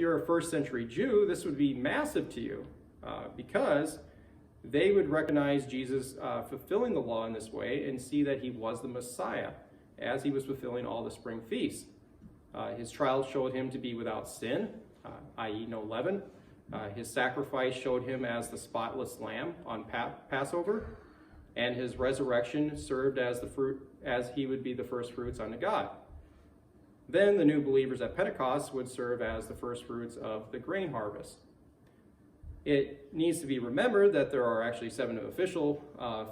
you're a first century Jew, this would be massive to you because they would recognize Jesus fulfilling the law in this way and see that he was the Messiah as he was fulfilling all the spring feasts. His trials showed him to be without sin, i.e. no leaven. His sacrifice showed him as the spotless lamb on Passover, and his resurrection served as the fruit, as he would be the first fruits unto God. Then the new believers at Pentecost would serve as the first fruits of the grain harvest. It needs to be remembered that there are actually 7 official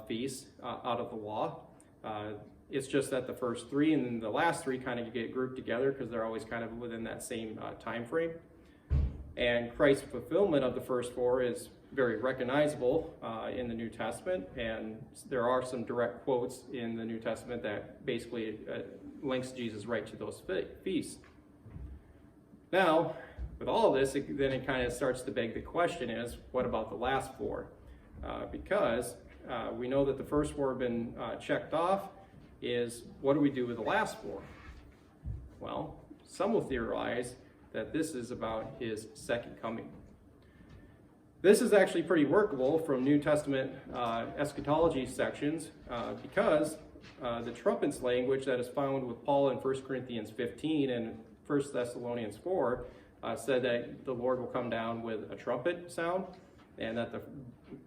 feasts out of the law. It's just that the first 3 and then the last 3 kind of get grouped together because they're always kind of within that same time frame. And Christ's fulfillment of the first 4 is very recognizable in the New Testament, and there are some direct quotes in the New Testament that basically links Jesus right to those feasts. Now, with all of this, then it kind of starts to beg the question is, what about the last 4? Because we know that the first 4 have been checked off, is what do we do with the last 4? Well, some will theorize that this is about his second coming. This is actually pretty workable from New Testament eschatology sections because the trumpets language that is found with Paul in 1 Corinthians 15 and 1 Thessalonians 4 said that the Lord will come down with a trumpet sound, and that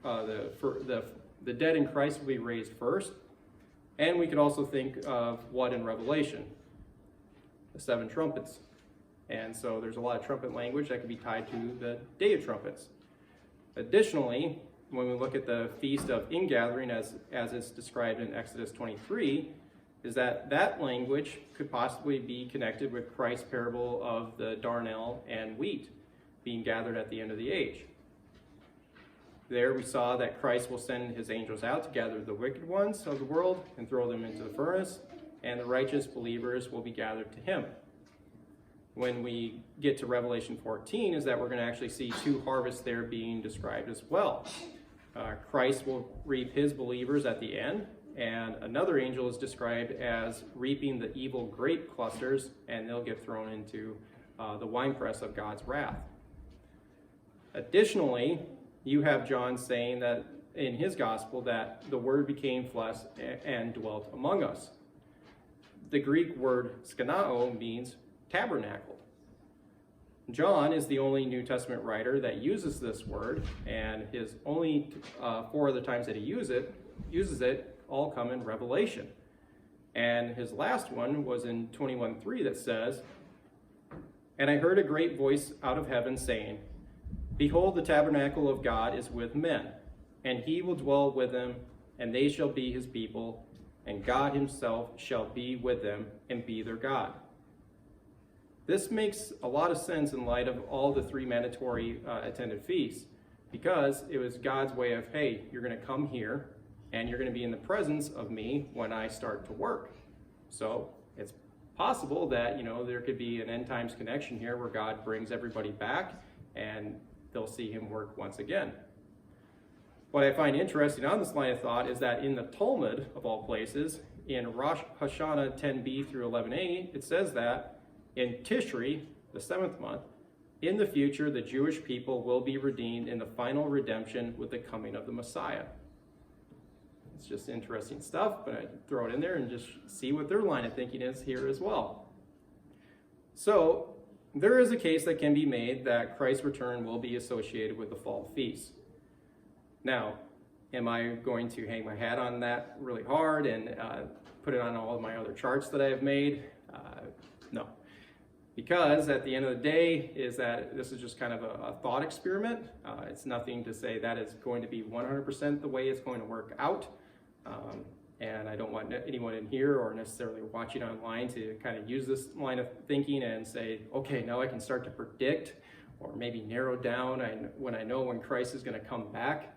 the dead in Christ will be raised first. And we could also think of what in Revelation, the 7 trumpets. And so there's a lot of trumpet language that can be tied to the Day of Trumpets. Additionally, when we look at the Feast of Ingathering as it's described in Exodus 23, is that language could possibly be connected with Christ's parable of the darnel and wheat being gathered at the end of the age. There we saw that Christ will send his angels out to gather the wicked ones of the world and throw them into the furnace, and the righteous believers will be gathered to him. When we get to Revelation 14 is that we're going to actually see 2 harvests there being described as well. Christ will reap his believers at the end, and another angel is described as reaping the evil grape clusters, and they'll get thrown into the winepress of God's wrath. Additionally, you have John saying that in his gospel that the word became flesh and dwelt among us. The Greek word skenao means tabernacle. John is the only New Testament writer that uses this word, and his only 4 other times that he uses it all come in Revelation. And his last one was in 21:3 that says, "And I heard a great voice out of heaven saying, Behold, the tabernacle of God is with men, and he will dwell with them, and they shall be his people, and God himself shall be with them and be their God." This makes a lot of sense in light of all the 3 mandatory attended feasts, because it was God's way of, hey, you're going to come here, and you're going to be in the presence of me when I start to work. So it's possible that, there could be an end times connection here where God brings everybody back, and they'll see him work once again. What I find interesting on this line of thought is that in the Talmud, of all places, in Rosh Hashanah 10b through 11a, it says that in Tishri, the 7th month, in the future, the Jewish people will be redeemed in the final redemption with the coming of the Messiah. It's just interesting stuff, but I throw it in there and just see what their line of thinking is here as well. So there is a case that can be made that Christ's return will be associated with the fall feast. Now, am I going to hang my hat on that really hard and put it on all of my other charts that I have made? No. Because at the end of the day is that this is just kind of a thought experiment. It's nothing to say that it's going to be 100% the way it's going to work out. And I don't want anyone in here or necessarily watching online to kind of use this line of thinking and say, okay, now I can start to predict or maybe narrow down when I know when Christ is going to come back.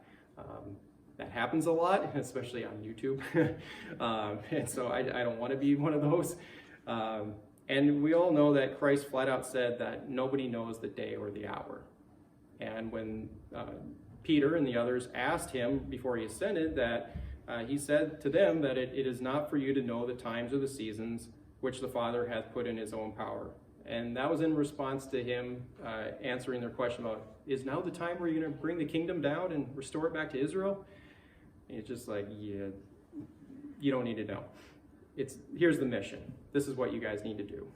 That happens a lot, especially on YouTube. And so I don't want to be one of those. And we all know that Christ flat out said that nobody knows the day or the hour. And when Peter and the others asked him before he ascended that, he said to them that it is not for you to know the times or the seasons which the Father hath put in his own power. And that was in response to him answering their question about, is now the time where you're going to bring the kingdom down and restore it back to Israel? And it's just like, yeah, you don't need to know. Here's the mission. This is what you guys need to do.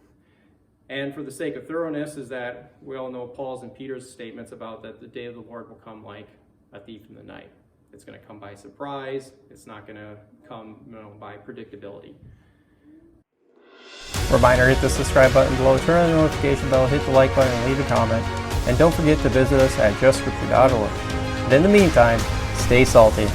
And for the sake of thoroughness, is that we all know Paul's and Peter's statements about that the day of the Lord will come like a thief in the night. It's going to come by surprise. It's not going to come by predictability. Reminder, hit the subscribe button below, turn on the notification bell, hit the like button, and leave a comment. And don't forget to visit us at justscripture.org. And in the meantime, stay salty.